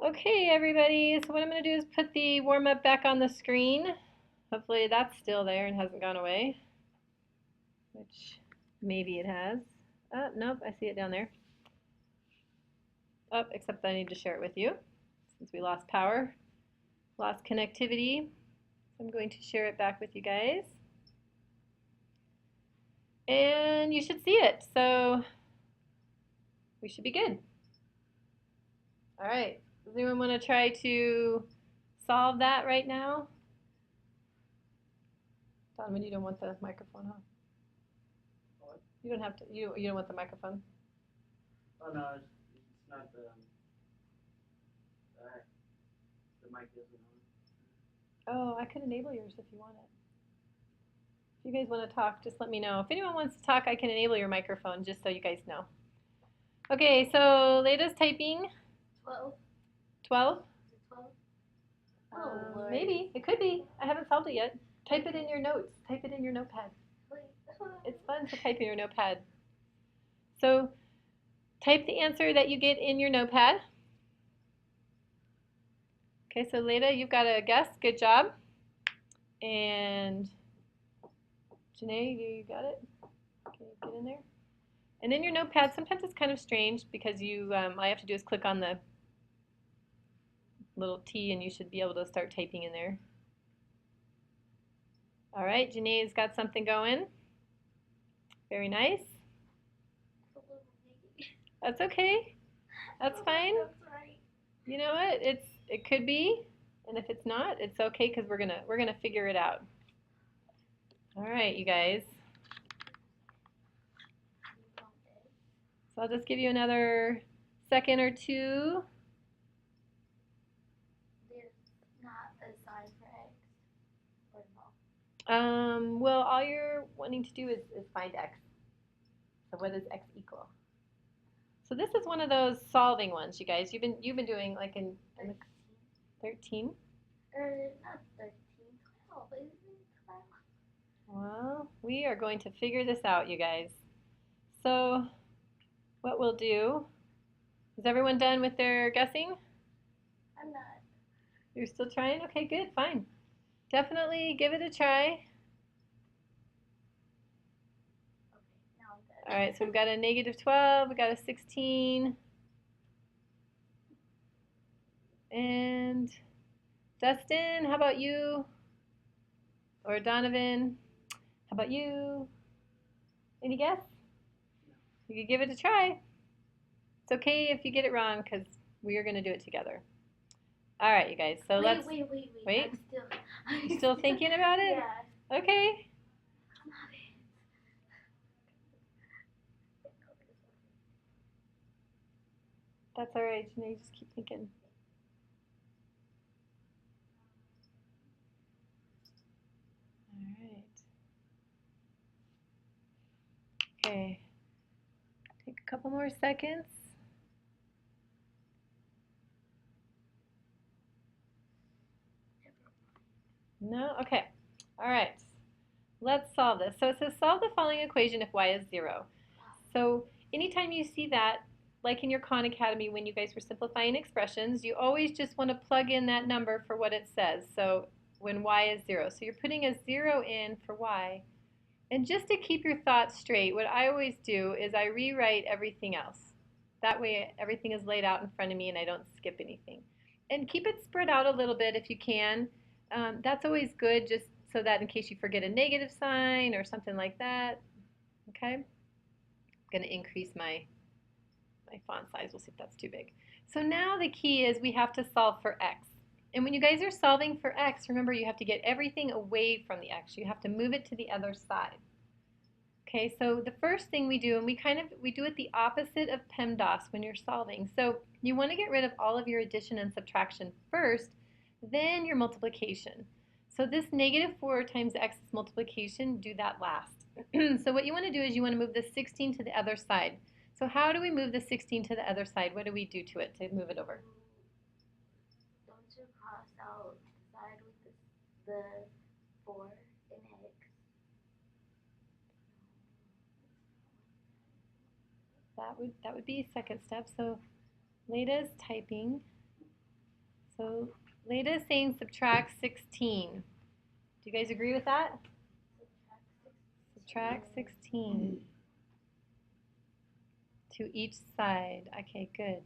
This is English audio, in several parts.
Okay, everybody, so what I'm going to do is put the warm-up back on the screen. Hopefully that's still there and hasn't gone away, which maybe it has. Oh, nope, I see it down there. Oh, except I need to share it with you since we lost power, lost connectivity. So I'm going to share it back with you guys. And you should see it, so we should be good. All right, does anyone want to try to solve that right now? Donovan, you don't want the microphone, huh? What? You don't have to. You don't want the microphone. Oh no, it's not the mic isn't on. Oh, I could enable yours if you want it. If you guys want to talk, just let me know. If anyone wants to talk, I can enable your microphone just so you guys know. Okay, so Leda's typing. 12. 12? Is it 12? Oh, Lord. Maybe. It could be. I haven't solved it yet. Type it in your notes. Type it in your notepad. Wait. It's fun to type in your notepad. So type the answer that you get in your notepad. Okay, so Leda, you've got a guess. Good job. And Janae, you got it? Okay, get in there. And in your notepad, sometimes it's kind of strange because all you have to do is click on the little T and you should be able to start typing in there. All right, Janae's got something going. Very nice. That's okay. That's fine. That's right. You know what? It could be, and if it's not, it's okay because we're gonna figure it out. All right, you guys. So I'll just give you another second or two. There's not a sign for X or no. Well, all you're wanting to do is find x. So what does x equal? So this is one of those solving ones, you guys. You've been doing like in 13. Not 13, 12. Isn't it 12? Well, we are going to figure this out, you guys. So what we'll do, is everyone done with their guessing? I'm not. You're still trying? Okay, good, fine. Definitely give it a try. Okay, now I'm done. All right, so we've got a -12, we got a 16. And Dustin, how about you? Or Donovan, how about you? Any guess? You could give it a try. It's okay if you get it wrong because we are going to do it together. All right, you guys. So let's. Wait. Wait? I'm You still thinking about it? Yeah. Okay. Come on. That's all right, Janae. Just keep thinking. All right. Okay. Take a couple more seconds. No? Okay. All right. Let's solve this. So it says solve the following equation if y is 0. So anytime you see that, like in your Khan Academy when you guys were simplifying expressions, you always just want to plug in that number for what it says. So when y is 0. So you're putting a 0 in for y. And just to keep your thoughts straight, what I always do is I rewrite everything else. That way everything is laid out in front of me and I don't skip anything. And keep it spread out a little bit if you can. That's always good just so that in case you forget a negative sign or something like that. Okay? I'm going to increase my font size. We'll see if that's too big. So now the key is we have to solve for x. And when you guys are solving for x, remember you have to get everything away from the x. You have to move it to the other side. Okay, so the first thing we do, and we do it the opposite of PEMDAS when you're solving. So you want to get rid of all of your addition and subtraction first, then your multiplication. So this -4 times x's multiplication, do that last. So what you want to do is you want to move the 16 to the other side. So how do we move the 16 to the other side? What do we do to it to move it over? Don't you cross out the side with the 4 and X? That would be second step. So Leda's typing. So Leda is saying subtract 16. Do you guys agree with that? Subtract 16 to each side. Okay, good.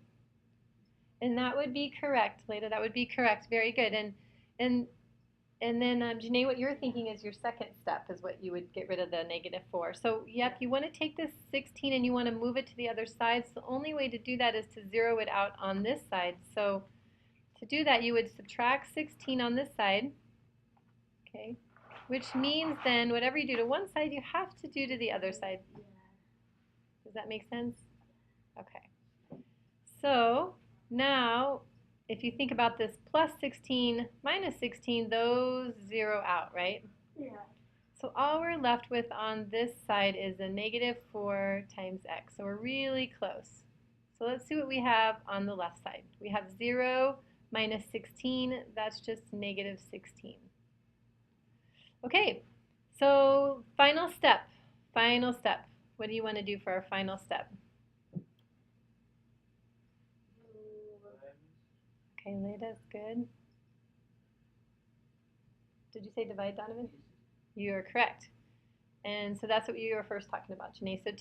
And that would be correct, Leda. That would be correct. Very good. And and then Janae, what you're thinking is your second step is what you would get rid of the -4. So yep, you want to take this 16 and you want to move it to the other side. So the only way to do that is to zero it out on this side. So to do that, you would subtract 16 on this side. Okay, which means then whatever you do to one side, you have to do to the other side. Does that make sense? Okay. So now, if you think about this plus 16 minus 16, those zero out, right? Yeah. So all we're left with on this side is a -4 times x. So we're really close. So let's see what we have on the left side. We have 0 minus 16. That's just -16. Okay, so final step. Final step. What do you want to do for our final step? Okay, Leda's good. Did you say divide, Donovan? You are correct. And so that's what you were first talking about, Janae. So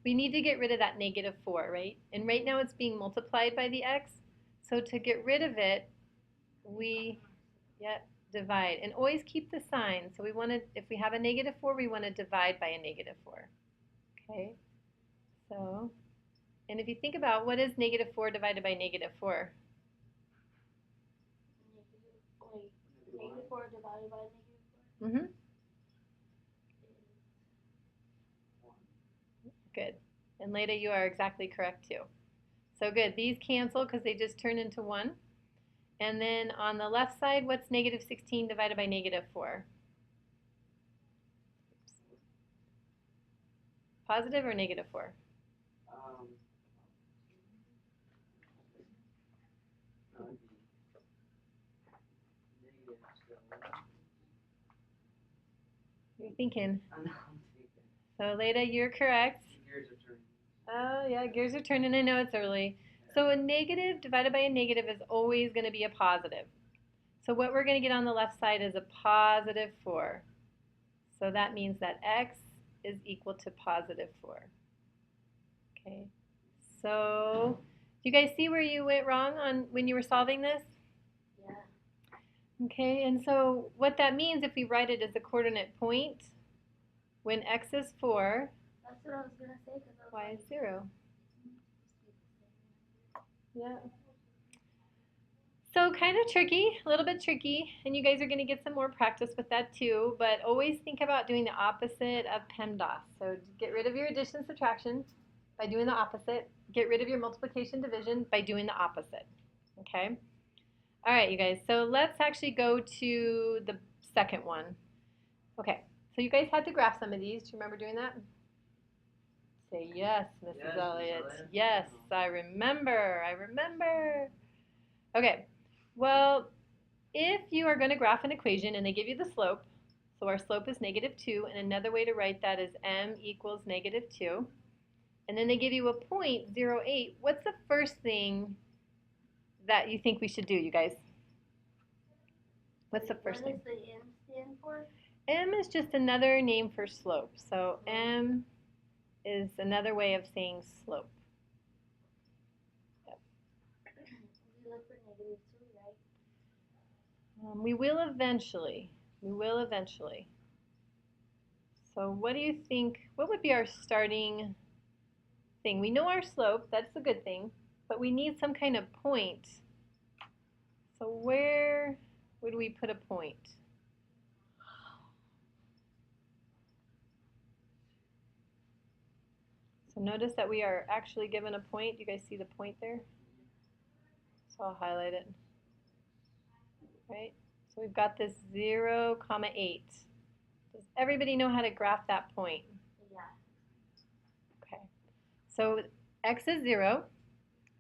we need to get rid of that -4, right? And right now it's being multiplied by the x. So to get rid of it, we, divide. And always keep the sign. So we want to, if we have a -4, we want to divide by a -4. Okay? So, and if you think about what is -4 divided by -4? -4 divided by -4. Mm-hmm. Good. And Leda, you are exactly correct too. So good. These cancel because they just turn into 1. And then on the left side, what's -16 divided by -4? Positive or -4? No, it'd be negative still. You're thinking. I know, I'm thinking. So Leda, you're correct. Gears are turning. Oh yeah, gears are turning. I know it's early. So a negative divided by a negative is always going to be a positive. So what we're going to get on the left side is a +4. So that means that x is equal to +4. Okay. So do you guys see where you went wrong on when you were solving this? Yeah. Okay, and so what that means if we write it as a coordinate point, when x is 4, That's what I was gonna say. y is 0. Yeah. So kind of tricky, a little bit tricky, and you guys are going to get some more practice with that too, but always think about doing the opposite of PEMDAS. So get rid of your addition and subtraction by doing the opposite. Get rid of your multiplication division by doing the opposite. Okay? All right, you guys, so let's actually go to the second one. Okay, so you guys had to graph some of these. Do you remember doing that? Say yes, Mrs. Yes, Elliott. Miss Elliott. Yes, I remember. Okay, well, if you are going to graph an equation and they give you the slope, so our slope is -2, and another way to write that is m equals -2, and then they give you a point, 0.8, what's the first thing that you think we should do, you guys? What's the first thing? What does the M stand for? M is just another name for slope. So M is another way of saying slope. Yep. We look for -2, right? We will eventually. We will eventually. So what do you think, what would be our starting thing? We know our slope, that's a good thing, but we need some kind of point. So where would we put a point? So notice that we are actually given a point. You guys see the point there? So I'll highlight it. Right? So we've got this 0, 8. Does everybody know how to graph that point? Yeah. Okay. So x is 0.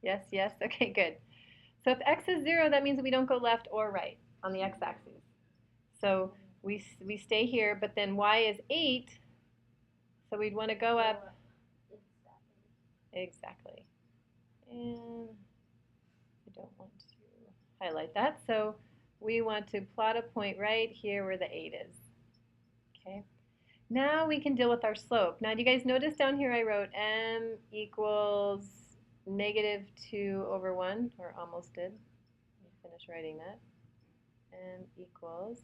Yes, yes. Okay, good. So if x is 0, that means we don't go left or right on the x-axis. So we stay here, but then y is 8, so we'd want to go up. Exactly. And I don't want to highlight that. So we want to plot a point right here where the 8 is. Okay. Now we can deal with our slope. Now do you guys notice down here I wrote m equals negative 2 over 1, or almost did. Let me finish writing that. M equals.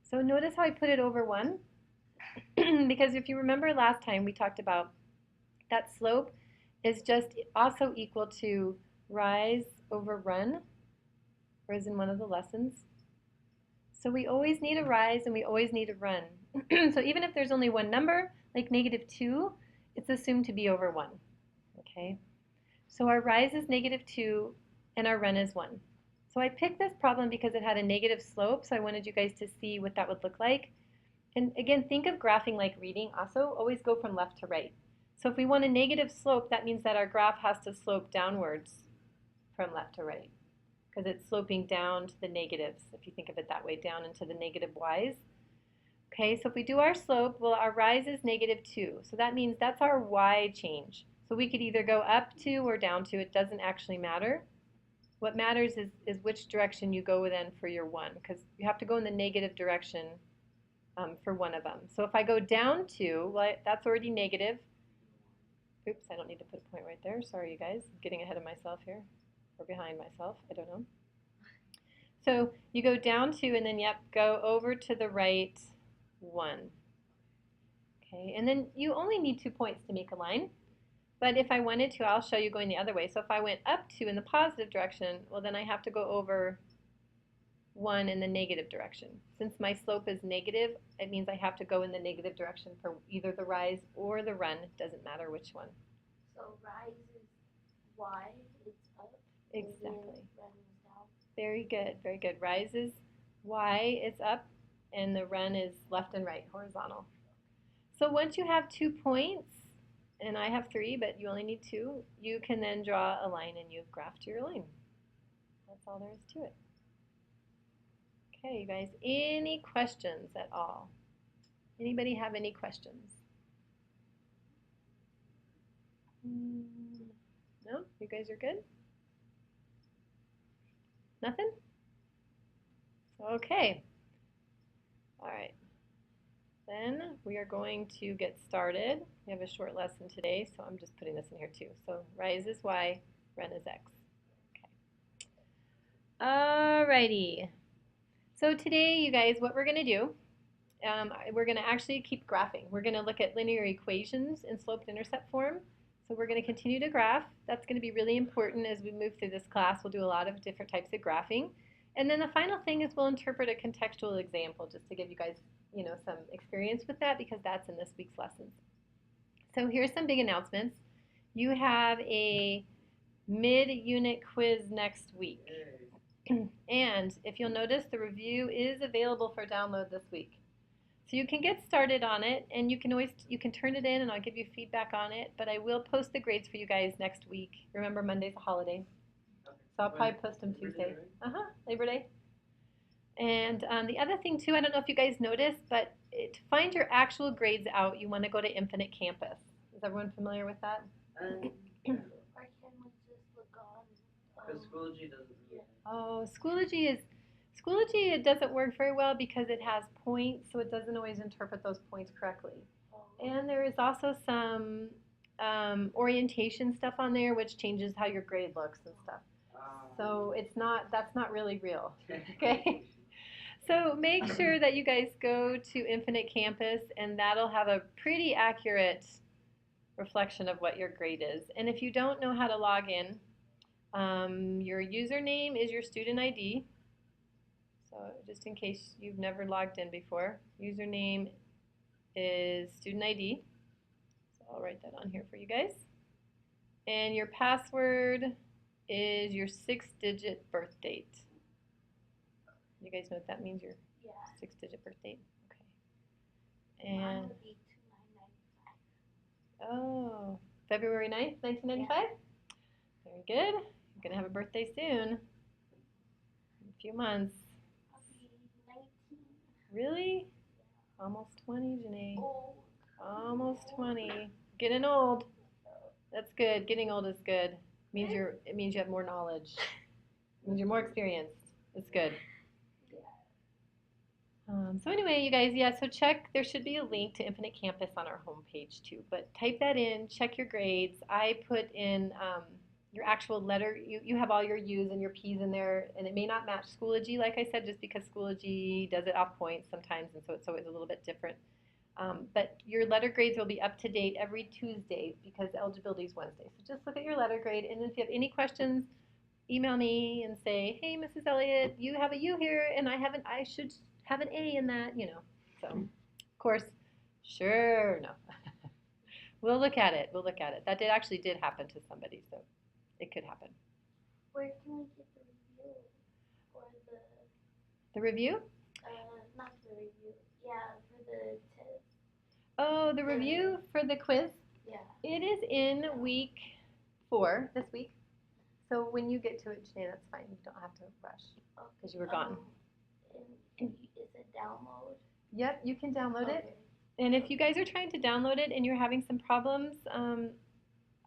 So notice how I put it over 1? Because if you remember last time we talked about that slope is just also equal to rise over run, or as in one of the lessons. So we always need a rise and we always need a run. So even if there's only one number, like negative 2, it's assumed to be over 1. Okay? So our rise is negative 2 and our run is 1. So I picked this problem because it had a negative slope, so I wanted you guys to see what that would look like. And again, think of graphing like reading also. Always go from left to right. So if we want a negative slope, that means that our graph has to slope downwards from left to right, because it's sloping down to the negatives, if you think of it that way, down into the negative y's. Okay, so if we do our slope, well, our rise is negative 2. So that means that's our y change. So we could either go up 2 or down 2. It doesn't actually matter. What matters is which direction you go then for your 1, because you have to go in the negative direction for one of them. So if I go down 2, well, that's already negative. Oops, I don't need to put a point right there. Sorry, you guys. I'm getting ahead of myself here. Or behind myself. I don't know. So you go down 2 and then, yep, go over to the right 1. Okay, and then you only need 2 points to make a line. But if I wanted to, I'll show you going the other way. So if I went up 2 in the positive direction, well, then I have to go over 1 in the negative direction. Since my slope is negative, it means I have to go in the negative direction for either the rise or the run. It doesn't matter which one. So rise is y, it's up. Exactly. Run is down. Very good, very good. Rise is y is up, and the run is left and right, horizontal. So once you have 2 points, and I have 3, but you only need 2, you can then draw a line and you've graphed your line. That's all there is to it. Okay, you guys, any questions at all? Anybody have any questions? No? You guys are good? Nothing? Okay. All right. Then we are going to get started. We have a short lesson today, so I'm just putting this in here too. So rise is y, run is x. Okay. Alrighty. So today, you guys, what we're going to do, we're going to actually keep graphing. We're going to look at linear equations in slope-intercept form. So we're going to continue to graph. That's going to be really important as we move through this class. We'll do a lot of different types of graphing. And then the final thing is we'll interpret a contextual example just to give you guys, some experience with that, because that's in this week's lessons. So here's some big announcements. You have a mid-unit quiz next week. And if you'll notice, the review is available for download this week. So you can get started on it, and you can turn it in and I'll give you feedback on it, but I will post the grades for you guys next week. Remember, Monday's a holiday. So I'll probably post them Tuesday. Labor Day. And the other thing too, I don't know if you guys noticed, but to find your actual grades out, you want to go to Infinite Campus. Is everyone familiar with that? Or can we just look on? Because Schoology doesn't. Oh, Schoology, it doesn't work very well because it has points, so it doesn't always interpret those points correctly. And there is also some orientation stuff on there, which changes how your grade looks and stuff. So that's not really real. Okay. So make sure that you guys go to Infinite Campus, and that'll have a pretty accurate reflection of what your grade is. And if you don't know how to log in, your username is your student ID. So just in case you've never logged in before, username is student ID. So I'll write that on here for you guys. And your password is your 6-digit birth date. You guys know what that means? Your 6-digit birth date? Okay. And Mine would be 2995. oh, February 9th, 1995? Yeah. Very good. You're going to have a birthday soon. In a few months. I'll be 19. Really? Almost 20, Janae. Oh. Almost 20. Getting old. That's good. Getting old is good. It means you have more knowledge. Means you're more experienced. It's good. Yeah. So anyway, you guys, yeah, so check, there should be a link to Infinite Campus on our homepage too, but type that in, check your grades. I put in your actual letter, you have all your U's and your P's in there, and it may not match Schoology, like I said, just because Schoology does it off points sometimes, and so it's always a little bit different. But your letter grades will be up to date every Tuesday because eligibility is Wednesday. So just look at your letter grade, and if you have any questions, email me and say, hey, Mrs. Elliott, you have a U here, and I should have an A in that, So, of course, sure, no. We'll look at it. We'll look at it. That actually did happen to somebody, so it could happen. Where can we get the review for The review? not the review, yeah, for the test? Oh, the review for the quiz? Yeah. It is in week 4 this week. So when you get to it, Janae, that's fine. You don't have to rush because you were gone. And is it download? Yep, you can download it. Okay. And if you guys are trying to download it and you're having some problems,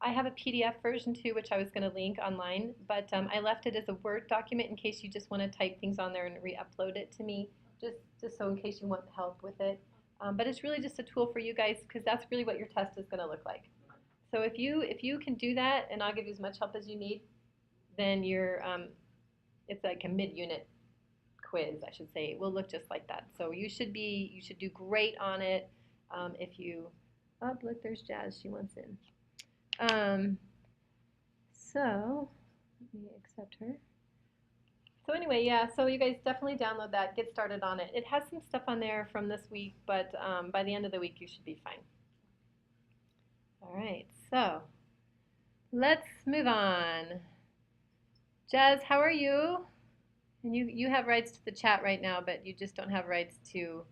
I have a PDF version too, which I was going to link online, but I left it as a Word document in case you just want to type things on there and re-upload it to me, just so in case you want help with it. But it's really just a tool for you guys because that's really what your test is going to look like. So if you can do that, and I'll give you as much help as you need, then it's like a mid-unit quiz, I should say. It will look just like that. So you should do great on it. If you, oh look, there's Jazz. She wants in. So let me accept her. So anyway, yeah. So you guys definitely download that. Get started on it. It has some stuff on there from this week, but by the end of the week you should be fine. All right. So let's move on. Jazz, how are you? And you have rights to the chat right now, but you just don't have rights to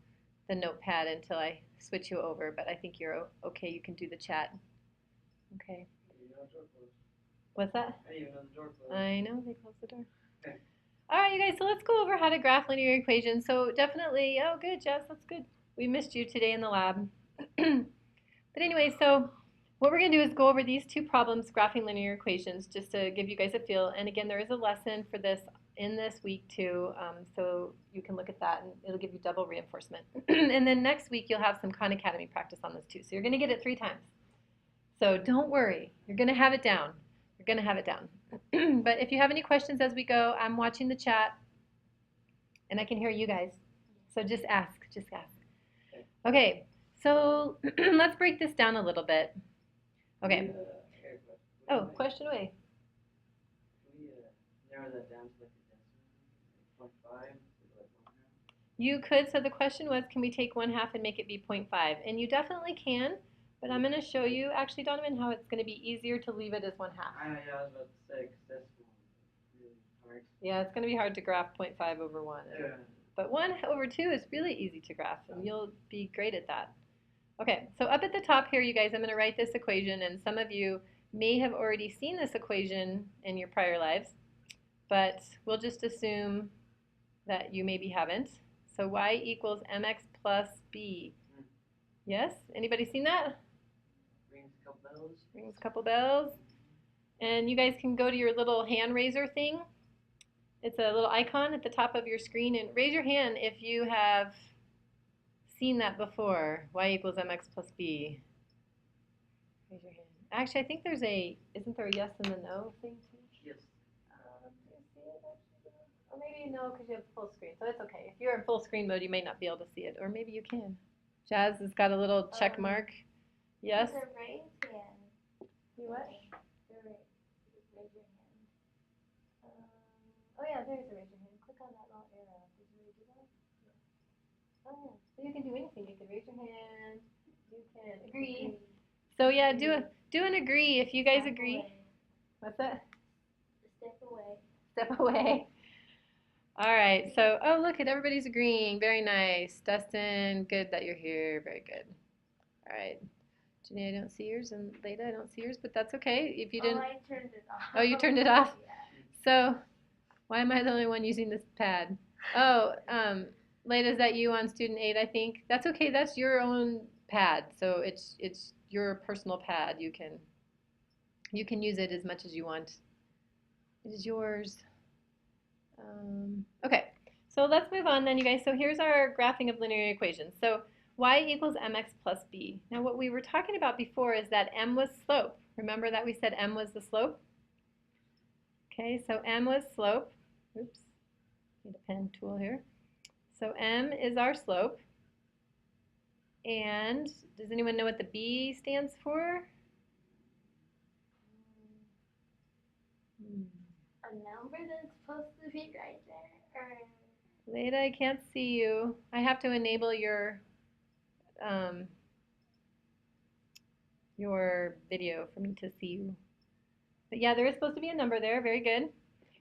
the notepad until I switch you over. But I think you're okay. You can do the chat. Okay. What's that? I didn't even know the door closed. I know, they closed the door. All right, you guys, so let's go over how to graph linear equations. So definitely, oh, good, Jess, that's good. We missed you today in the lab. But anyway, so what we're going to do is go over these 2 problems, graphing linear equations, just to give you guys a feel. And again, there is a lesson for this in this week too, so you can look at that and it'll give you double reinforcement. And then next week you'll have some Khan Academy practice on this too. So you're going to get it 3 times. So don't worry, you're going to have it down. You're going to have it down. But if you have any questions as we go, I'm watching the chat and I can hear you guys. So just ask, just ask. Okay, so let's break this down a little bit. Okay. Oh, question away. Can we narrow that down to like a decimal, like 0.5? You could, so the question was, can we take 1/2 and make it be 0.5? And you definitely can, but I'm going to show you, actually, Donovan, how it's going to be easier to leave it as 1/2. Yeah, I was about to say, because that's really hard. Yeah, it's going to be hard to graph 0.5 over 1. Yeah. But 1/2 is really easy to graph, and you'll be great at that. Okay, so up at the top here, you guys, I'm going to write this equation, and some of you may have already seen this equation in your prior lives, but we'll just assume that you maybe haven't. So y equals mx plus b. Yes? Anybody seen that? Rings a couple bells. Rings a couple bells. And you guys can go to your little hand raiser thing. It's a little icon at the top of your screen, and raise your hand if you have seen that before. Y equals mx plus b. Raise your hand. Actually, I think isn't there a yes and a no thing too? Yes. Do you see it actually? Or maybe no, because you have full screen. So it's okay. If you're in full screen mode, you may not be able to see it. Or maybe you can. Jazz has got a little check mark. Yes? The raise hand. You what? The raise your hand. Oh yeah, there's a raise your hand. Click on that little arrow. Did you already do that? Yeah. Oh yeah. So you can do anything. You can raise your hand. You can agree. So yeah, do an agree if you guys Step agree. away. What's that? Step away. Step away. All right. So look at everybody's agreeing. Very nice. Dustin, good that you're here. Very good. All right. Janae, I don't see yours, and Leda, I don't see yours, but that's okay. If you didn't. Oh, I turned it off. Oh, you turned it off? Yeah. So, why am I the only one using this pad? Oh, Leda, is that you on student 8, I think? That's okay. That's your own pad. So it's your personal pad. You can use it as much as you want. It is yours. Okay, so let's move on then, you guys. So here's our graphing of linear equations. So y equals mx plus b. Now what we were talking about before is that m was slope. Remember that we said m was the slope? Okay, so m was slope. Oops, need a pen tool here. So m is our slope. And does anyone know what the b stands for? A number that's supposed to be right there, or Leda, I can't see you. I have to enable um, your video for me to see you. But yeah, there is supposed to be a number there. Very good.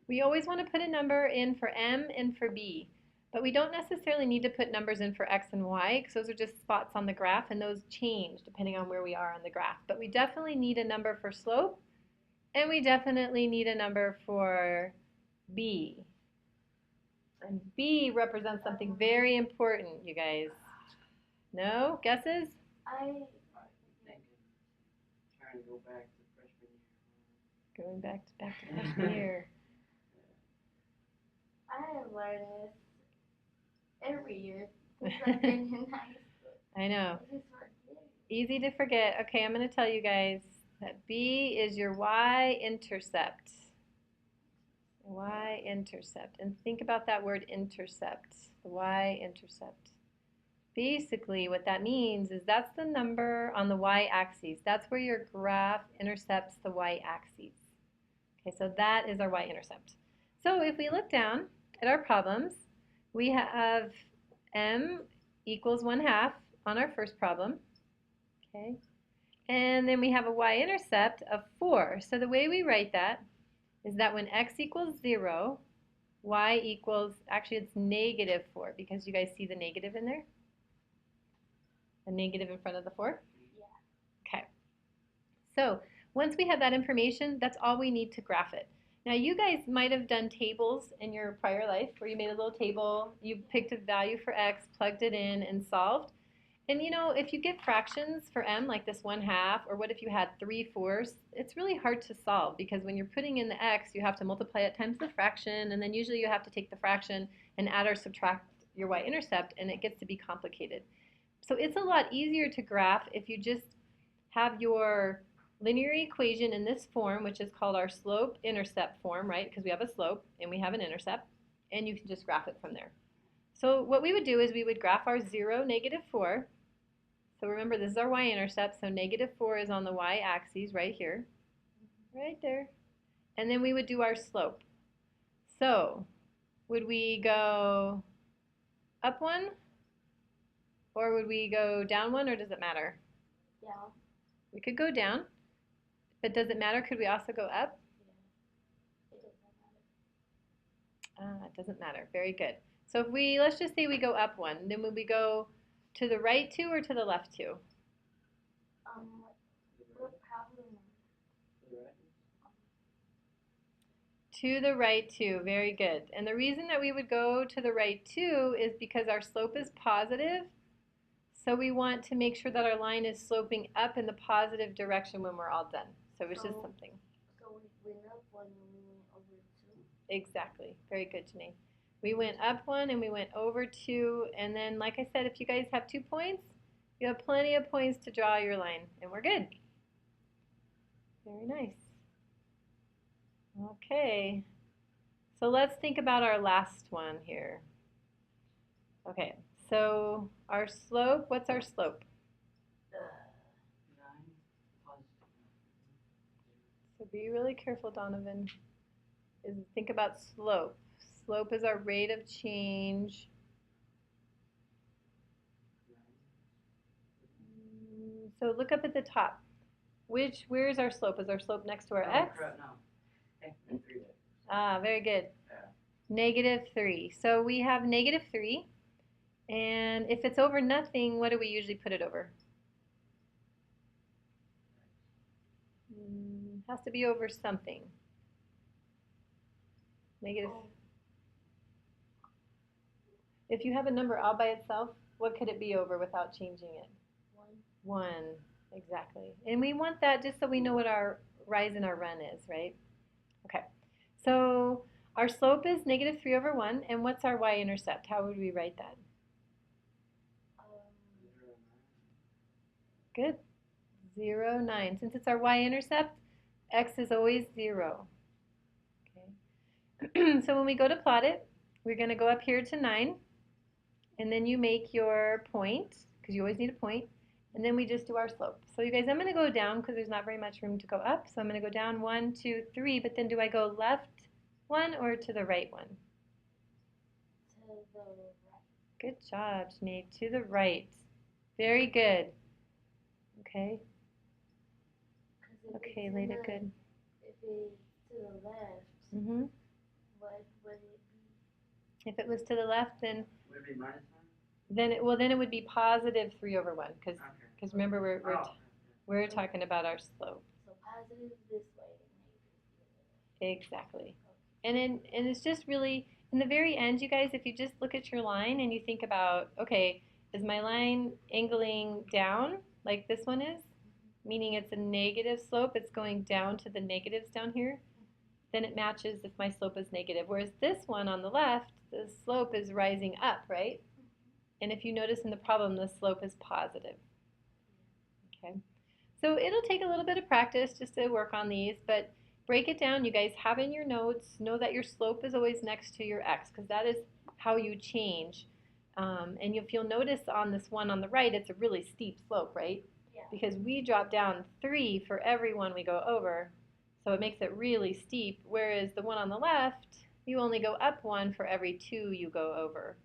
We always want to put a number in for m and for b. But we don't necessarily need to put numbers in for x and y because those are just spots on the graph and those change depending on where we are on the graph. But we definitely need a number for slope and we definitely need a number for b. And b represents something very important, you guys. No? Guesses? I Thinking, trying to go back to freshman year. Going back to freshman year. have learned this every year since I've been in high school. I know. I just forget. Easy to forget. Okay, I'm going to tell you guys that B is your y-intercept. Y-intercept. And think about that word intercept, the y-intercept. Basically, what that means is that's the number on the y-axis. That's where your graph intercepts the y-axis. Okay, so that is our y-intercept. So if we look down at our problems, we have m equals 1/2 on our first problem. Okay, and then we have a y-intercept of 4. So the way we write that is that when x equals 0, y equals, actually it's -4 because you guys see the negative in there? A negative in front of the 4? Yeah. Okay. So once we have that information, that's all we need to graph it. Now you guys might have done tables in your prior life where you made a little table, you picked a value for x, plugged it in, and solved. And you know, if you get fractions for m, like this 1/2, or what if you had 3/4, it's really hard to solve because when you're putting in the x, you have to multiply it times the fraction, and then usually you have to take the fraction and add or subtract your y-intercept, and it gets to be complicated. So it's a lot easier to graph if you just have your linear equation in this form, which is called our slope-intercept form, right? Because we have a slope and we have an intercept, and you can just graph it from there. So what we would do is we would graph our 0, -4. So remember, this is our y-intercept, so -4 is on the y-axis right here, right there. And then we would do our slope. So would we go up 1? Or would we go down 1, or does it matter? Yeah. We could go down, but does it matter? Could we also go up? Yeah. It doesn't matter. It doesn't matter. Very good. So if we, let's just say we go up 1, then would we go to the right 2 or to the left 2? What problem? To the right 2. Very good. And the reason that we would go to the right 2 is because our slope is positive. So we want to make sure that our line is sloping up in the positive direction when we're all done. So it's just something. So we went up 1 and we went over 2? Exactly. Very good, Janae. We went up 1 and we went over 2. And then, like I said, if you guys have 2 points, you have plenty of points to draw your line. And we're good. Very nice. Okay. So let's think about our last one here. Okay. So our slope, what's our slope? 9 positive. So be really careful, Donovan. Think about slope. Slope is our rate of change. So look up at the top. Where's our slope? Is our slope next to our x? No. Hey, 3 there. Ah, very good. Yeah. -3. So we have -3. And if it's over nothing, what do we usually put it over? Has to be over something. Negative. If you have a number all by itself, what could it be over without changing it? 1. 1. Exactly. And we want that just so we know what our rise and our run is, right? Okay. So Our slope is negative 3 over 1, and what's our y-intercept? How would we write that? Good. 0, 9. Since it's our y-intercept, x is always 0. Okay. So when we go to plot it, we're going to go up here to 9, and then you make your point, because you always need a point, and then we just do our slope. So you guys, I'm going to go down because there's not very much room to go up. So I'm going to go down 1, 2, 3, but then do I go left 1 or to the right 1? To the right. Good job, Sinead. To the right. Very good. Okay. Okay, Leda, good. If it's to the left, Mm-hmm. what would it be? If it was to the left, then Would it be minus 9? then it would be positive 3 over 1 because Okay. remember Oh, we're talking about our slope. So positive this way and negative the other way. Exactly. And it's just really in the very end, you guys, if you just look at your line and you think about, okay, is my line angling down like this one is, meaning it's a negative slope, it's going down to the negatives down here, then it matches if my slope is negative. Whereas this one on the left, the slope is rising up, right? And if you notice in the problem, the slope is positive. Okay. So it'll take a little bit of practice just to work on these, but break it down. You guys have in your notes, know that your slope is always next to your x because that is how you change. And if you'll notice on this one on the right, it's a really steep slope, right? Yeah. Because we drop down 3 for every one we go over. So it makes it really steep, whereas the one on the left, you only go up 1 for every 2 you go over.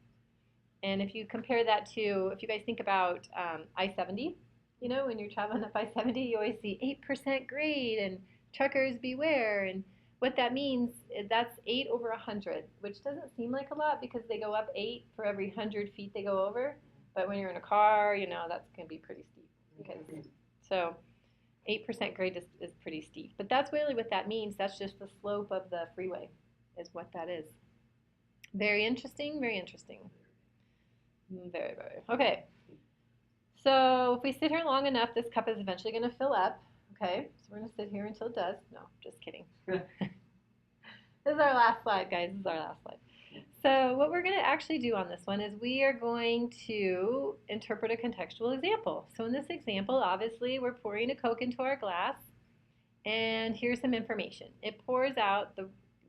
And if you compare that to, if you guys think about I-70, you know, when you're traveling up I-70, you always see 8% grade and truckers beware. And what that means is that's 8 over 100, which doesn't seem like a lot because they go up 8 for every 100 feet they go over. But when you're in a car, you know, that's going to be pretty steep. Because, so 8% grade is pretty steep. But that's really what that means. That's just the slope of the freeway is what that is. Very interesting, very interesting. Very, very. Okay. So if we sit here long enough, this cup is eventually going to fill up. Okay. So we're going to sit here until it does. No, just kidding. This is our last slide, guys. This is our last slide. So what we're going to actually do on this one is we are going to interpret a contextual example. So in this example, obviously, we're pouring a Coke into our glass. And here's some information. It pours out,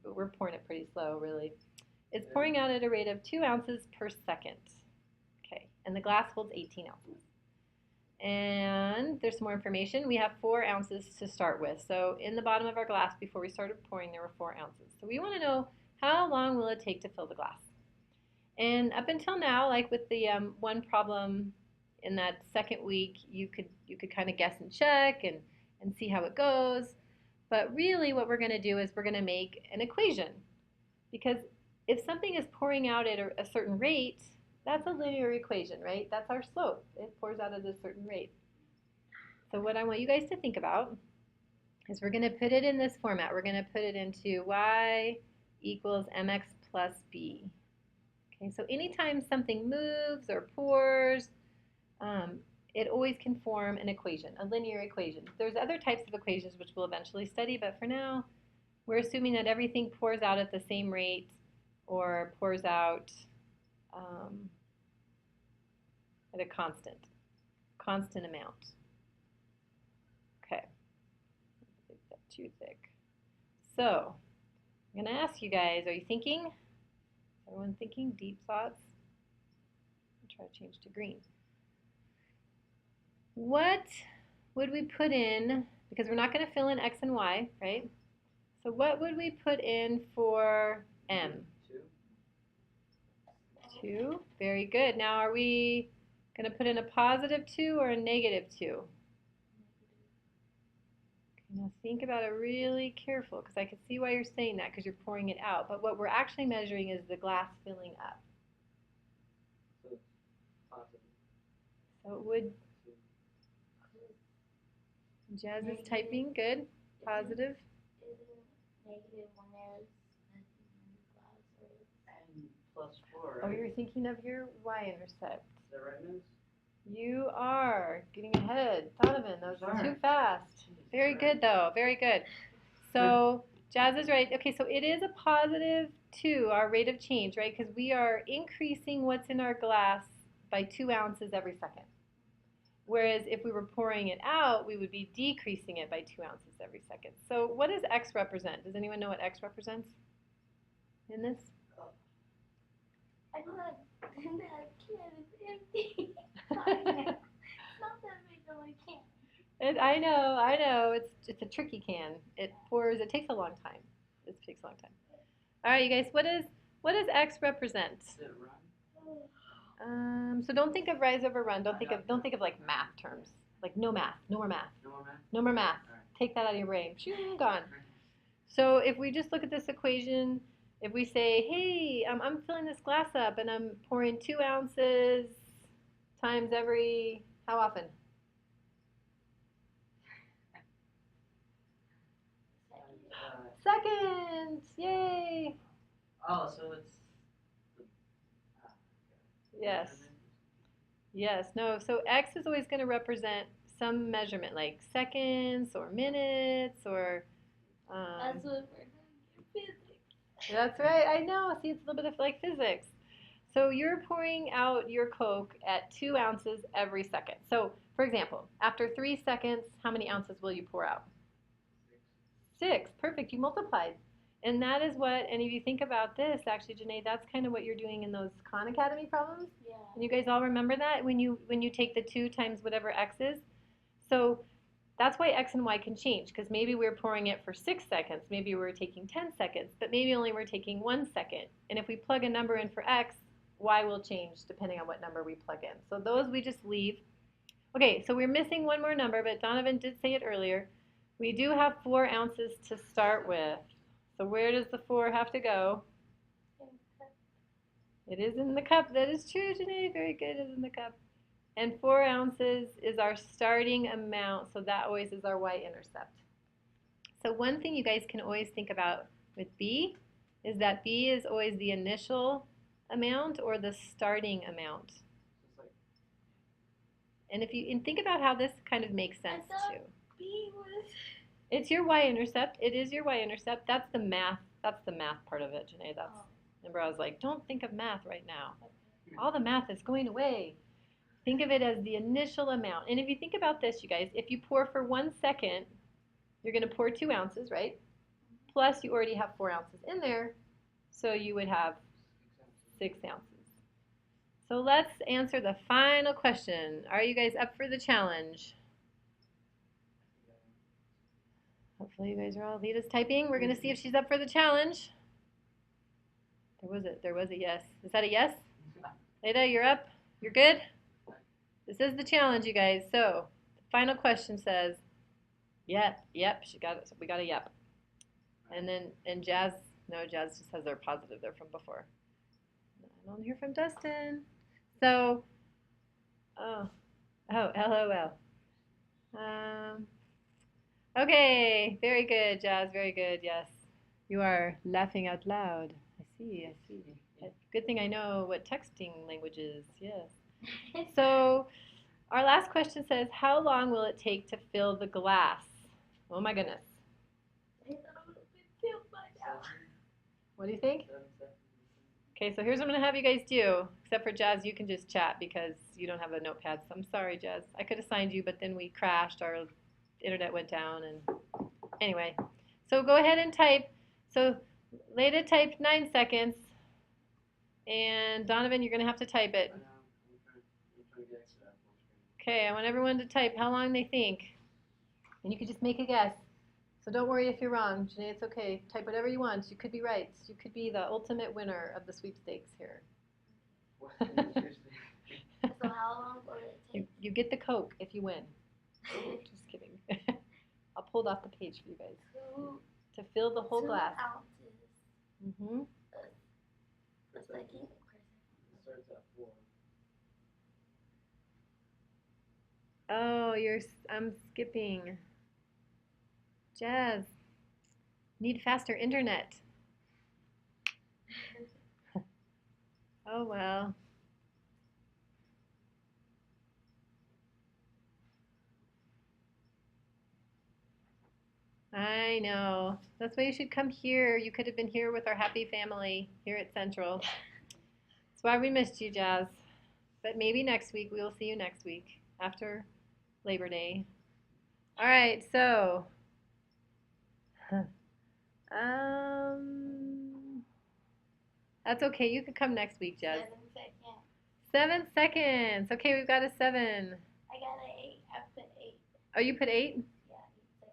we're pouring it pretty slow, really. It's pouring out at a rate of 2 ounces per second. Okay, and the glass holds 18 ounces. And there's some more information. We have 4 ounces to start with. So in the bottom of our glass, before we started pouring, there were 4 ounces. So we want to know how long will it take to fill the glass. And up until now, like with the one problem in that second week, you could kind of guess and check and see how it goes. But really what we're going to do is we're going to make an equation. Because if something is pouring out at a certain rate, that's a linear equation, right? That's our slope. It pours out at a certain rate. So what I want you guys to think about is we're going to put it in this format. We're going to put it into y equals mx plus b. Okay, so anytime something moves or pours, it always can form an equation, a linear equation. There's other types of equations which we'll eventually study, but for now, we're assuming that everything pours out at the same rate or pours out at a constant amount. Okay, make that too thick. So, I'm going to ask you guys, are you thinking? Everyone thinking? Deep thoughts? I'll try to change to green. What would we put in, because we're not going to fill in x and y, right? So what would we put in for m? 2. Very good. Now are we going to put in a positive 2 or a negative 2? Okay, now think about it really careful because I can see why you're saying that because you're pouring it out. But what we're actually measuring is the glass filling up. So positive. So it would, Jazz is typing, good, positive. Negative when there's nothing in the glass, or And plus 4, Oh, right? you're thinking of your y-intercept. Is that right, Miss? You are getting ahead. Donovan, that was Sorry. too fast. Very good, though. Very good. So Jazz is right. Okay, so it is a positive 2, our rate of change, right? Because we are increasing what's in our glass by 2 ounces every second. Whereas if we were pouring it out, we would be decreasing it by 2 ounces every second. So what does X represent? Does anyone know what X represents in this? I know that can is empty. It's not that big of a can. I know. It's a tricky can. It pours. It takes a long time. It takes a long time. All right, you guys. What does X represent? Is it run? So don't think of rise over run. Don't think of like math terms. Like no math. No more math. No more math? No more math. All right. Take that out of your brain. Shoo, gone. So if we just look at this equation, if we say, hey, I'm filling this glass up and I'm pouring 2 ounces times every, how often? Seconds! Yay! Oh, so it's. Ah, Yes. Yes. No. So X is always going to represent some measurement, like seconds or minutes or. That's what we're doing in physics. That's right. I know. See, it's a little bit of like physics. So you're pouring out your Coke at 2 ounces every second. So, for example, after 3 seconds, how many ounces will you pour out? 6. Perfect. You multiplied. And that is what, and if you think about this, actually, Janae, that's kind of what you're doing in those Khan Academy problems. Yeah. And you guys all remember that when you take the 2 times whatever X is? So that's why X and Y can change, because maybe we're pouring it for 6 seconds, maybe we're taking 10 seconds, but maybe only we're taking 1 second. And if we plug a number in for X, Y will change depending on what number we plug in. So those we just leave. Okay, so we're missing one more number, but Donovan did say it earlier. We do have 4 ounces to start with. So where does the 4 have to go? It is in the cup. That is true, Janae. Very good. It is in the cup. And 4 ounces is our starting amount, so that always is our y-intercept. So one thing you guys can always think about with B is that B is always the initial amount or the starting amount. And think about how this kind of makes sense too. B was. It's your y-intercept. It is your y-intercept. That's the math. That's the math part of it, Janae. Remember, I was like, don't think of math right now. All the math is going away. Think of it as the initial amount. And if you think about this, you guys, if you pour for 1 second, you're going to pour 2 ounces, right? Plus, you already have 4 ounces in there, so you would have 6 ounces. So let's answer the final question. Are you guys up for the challenge? Hopefully you guys are all. Lita's typing. We're going to see if she's up for the challenge. There was a yes. Is that a yes? Lita, you're up? You're good? This is the challenge, you guys. So the final question says, yep, she got it. We got a yep. And Jazz, no, Jazz just has their positive there from before. I don't hear from Dustin. So, LOL. Okay, very good, Jazz, very good, yes. You are laughing out loud. I see. Good thing I know what texting language is, yes. So, our last question says, how long will it take to fill the glass? Oh my goodness. What do you think? Okay, so here's what I'm going to have you guys do. Except for Jazz, you can just chat because you don't have a notepad. So I'm sorry, Jazz. I could assign you, but then we crashed. Our internet went down. And anyway, so go ahead and type. So Leda typed 9 seconds. And Donovan, you're going to have to type it. Okay, I want everyone to type how long they think. And you can just make a guess. So don't worry if you're wrong. Janae, it's okay. Type whatever you want. You could be right. You could be the ultimate winner of the sweepstakes here. So how long will it take? You get the Coke if you win. Just kidding. I'll pull it off the page for you guys. To fill the whole 2 glass. ounces. Mm-hmm. A second. It starts at 4. Oh, I'm skipping. Jazz, need faster internet. Oh well. I I know. That's why you should come here. You could have been here with our happy family here at Central. That's why we missed you, Jazz. But maybe next week. We will see you next week after Labor Day. All right, so that's okay. You could come next week, Jazz. 7 seconds. 7 seconds. Okay, we've got a 7. I got an 8. I put 8. Oh, you put 8? Yeah.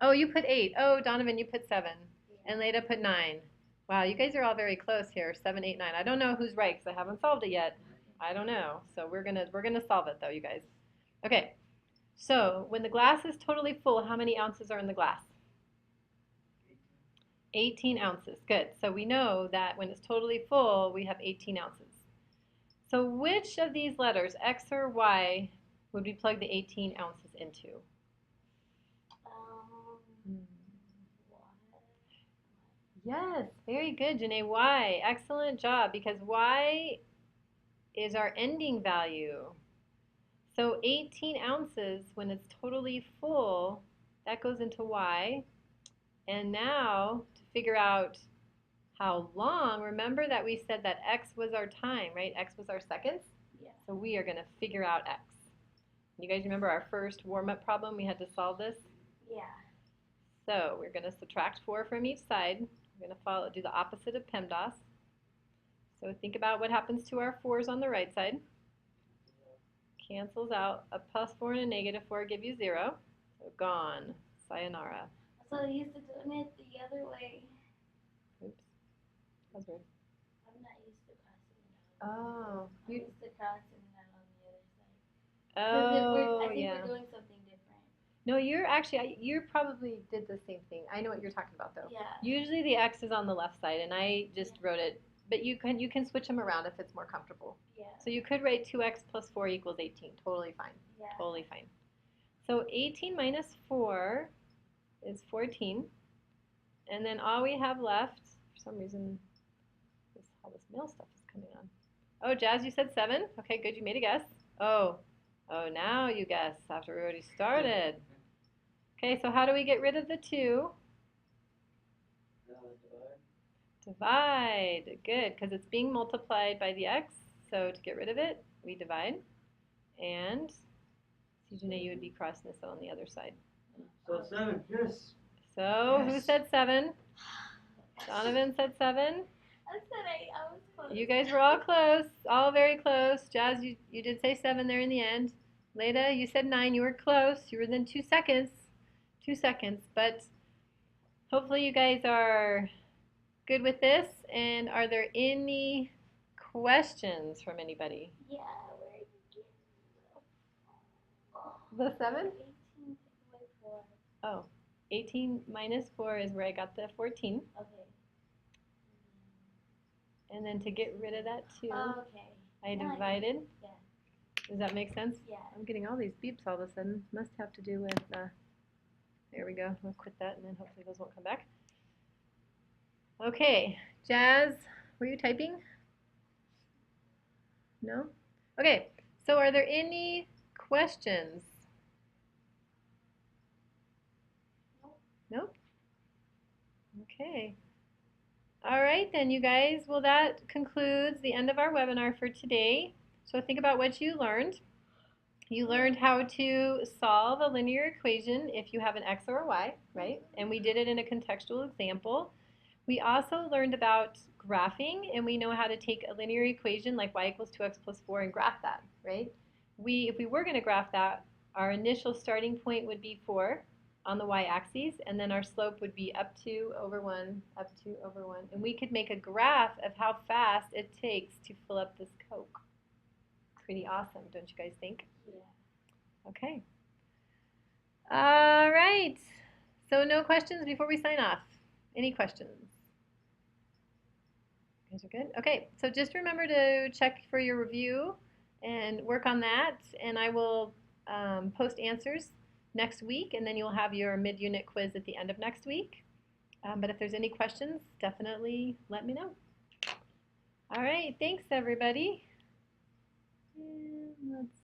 Oh, you put 8. Oh, Donovan, you put 7. Yeah. And Leda put 9. Wow, you guys are all very close here. 7, 8, 9. I don't know who's right because I haven't solved it yet. I don't know. So we're gonna solve it though, you guys. Okay. So when the glass is totally full, how many ounces are in the glass? 18 ounces. Good. So we know that when it's totally full, we have 18 ounces. So which of these letters, X or Y, would we plug the 18 ounces into? Yes, very good, Janae. Y. Excellent job, because Y is our ending value. So 18 ounces, when it's totally full, that goes into Y. And now, to figure out how long, remember that we said that X was our time, right? X was our seconds? Yeah. So we are going to figure out X. You guys remember our first warm-up problem? We had to solve this? Yeah. So we're going to subtract 4 from each side. We're going to do the opposite of PEMDAS. So think about what happens to our 4's on the right side. Cancels out. A +4 and a -4 give you 0. So gone. Sayonara. So I used to doing it the other way. Oops. That's weird. I'm not used to crossing it out. Oh. I'm used to crossing it out on the other side. Oh, I think yeah. we're doing something different. No, you probably did the same thing. I know what you're talking about, though. Yeah. Usually the X is on the left side, and I just wrote it. But you can switch them around if it's more comfortable. Yeah. So you could write 2x plus 4 equals 18. Totally fine. Yeah. Totally fine. So 18 minus 4 is 14. And then all we have left, for some reason, all this mail stuff is coming on. Oh, Jazz, you said 7? Okay, good. You made a guess. Oh, now you guess after we already started. Okay, so how do we get rid of the 2? Divide. Good, because it's being multiplied by the x. So to get rid of it, we divide. And Janae, you would be crossing this on the other side. So 7, yes. So Yes. who said 7? Donovan said 7. I said 8. I was close. You guys were all close, all very close. Jazz, you did say 7 there in the end. Leda, you said 9. You were close. You were within 2 seconds. 2 seconds. But hopefully you guys are good with this. And are there any questions from anybody? Yeah, where did you get The 7? 18 take away 4. Oh, 18 minus 4 is where I got the 14. Okay. And then to get rid of that 2, Okay. I divided. Yeah. Does that make sense? Yeah. I'm getting all these beeps all of a sudden. Must have to do with, there we go. We'll quit that and then hopefully those won't come back. Okay, Jazz, were you typing? No? Okay, so are there any questions? Nope? Okay. All right then, you guys. Well, that concludes the end of our webinar for today. So think about what you learned. You learned how to solve a linear equation if you have an x or a y, right? And we did it in a contextual example. We also learned about graphing, and we know how to take a linear equation like y equals 2x plus 4 and graph that, right? If we were going to graph that, our initial starting point would be 4 on the y-axis, and then our slope would be up 2 over 1, up 2 over 1. And we could make a graph of how fast it takes to fill up this Coke. Pretty awesome, don't you guys think? Yeah. Okay. All right. So no questions before we sign off. Any questions? You guys are good? Okay, so just remember to check for your review and work on that, and I will post answers next week, and then you'll have your mid-unit quiz at the end of next week. But if there's any questions, definitely let me know. All right, thanks everybody. And let's